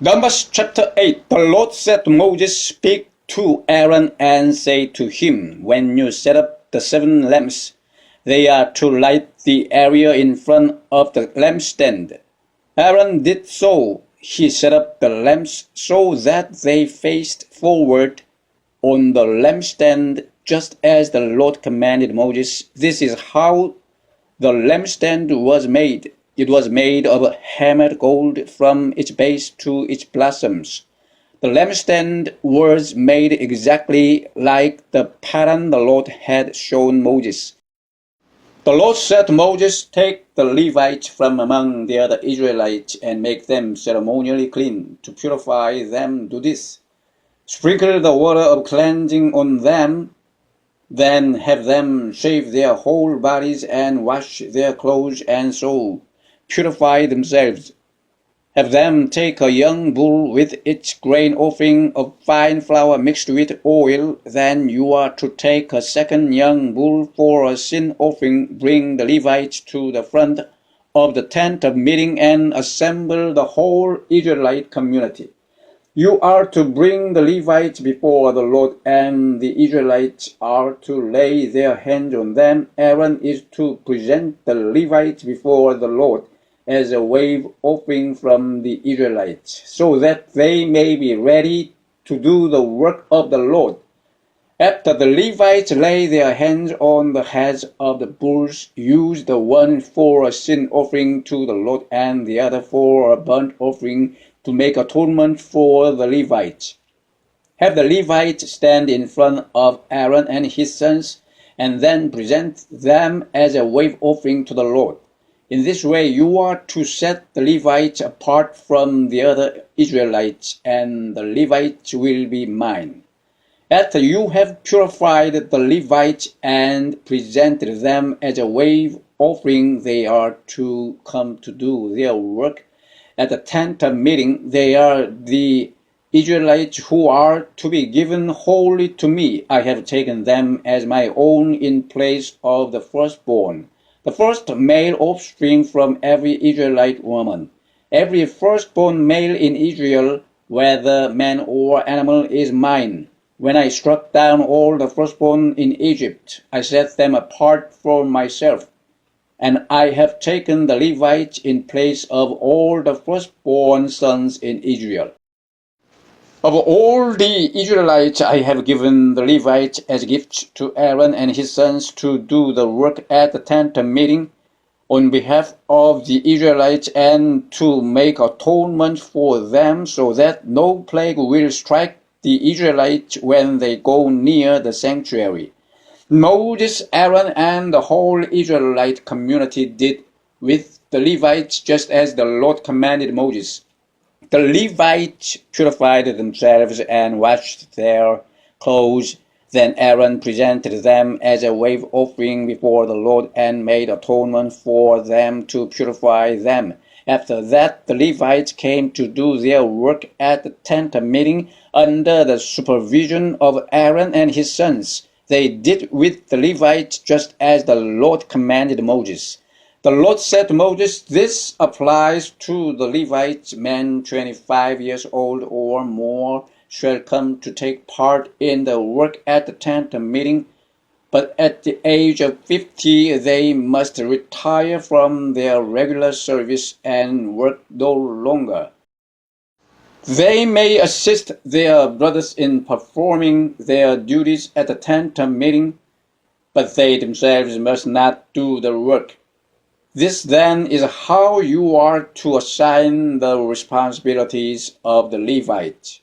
Numbers chapter 8. The Lord said to Moses, Speak to Aaron and say to him, When you set up the 7 lamps, they are to light the area in front of the lampstand. Aaron did so. He set up the lamps so that they faced forward on the lampstand, just as the Lord commanded Moses. This is how the lampstand was made. It was made of hammered gold from its base to its blossoms. The lampstand was made exactly like the pattern the Lord had shown Moses. The Lord said to Moses, Take the Levites from among the other Israelites and make them ceremonially clean. To purify them, do this. Sprinkle the water of cleansing on them, then have them shave their whole bodies and wash their clothes and so purify themselves. Have them take a young bull with its grain offering of fine flour mixed with oil. Then you are to take a second young bull for a sin offering. Bring the Levites to the front of the tent of meeting and assemble the whole Israelite community. You are to bring the Levites before the Lord, and the Israelites are to lay their hands on them. Aaron is to present the Levites before the Lord as a wave offering from the Israelites, so that they may be ready to do the work of the Lord. After the Levites lay their hands on the heads of the bulls, use the one for a sin offering to the Lord and the other for a burnt offering to make atonement for the Levites. Have the Levites stand in front of Aaron and his sons, and then present them as a wave offering to the Lord. In this way you are to set the Levites apart from the other Israelites, and the Levites will be mine. After you have purified the Levites and presented them as a wave offering, they are to come to do their work at the tent of meeting. They are the Israelites who are to be given wholly to me. I have taken them as my own in place of the firstborn, the first male offspring from every Israelite woman. Every firstborn male in Israel, whether man or animal, is mine. When I struck down all the firstborn in Egypt, I set them apart for myself. And I have taken the Levites in place of all the firstborn sons in Israel. Of all the Israelites, I have given the Levites as gifts to Aaron and his sons to do the work at the tent of meeting on behalf of the Israelites and to make atonement for them, so that no plague will strike the Israelites when they go near the sanctuary. Moses, Aaron, and the whole Israelite community did with the Levites just as the Lord commanded Moses. The Levites purified themselves and washed their clothes. Then Aaron presented them as a wave offering before the Lord and made atonement for them to purify them. After that, the Levites came to do their work at the tent of meeting under the supervision of Aaron and his sons. They did with the Levites just as the Lord commanded Moses. The Lord said to Moses, This applies to the Levites. Men 25 years old or more shall come to take part in the work at the tent of meeting, but at the age of 50 they must retire from their regular service and work no longer. They may assist their brothers in performing their duties at the tent of meeting, but they themselves must not do the work. This then is how you are to assign the responsibilities of the Levites.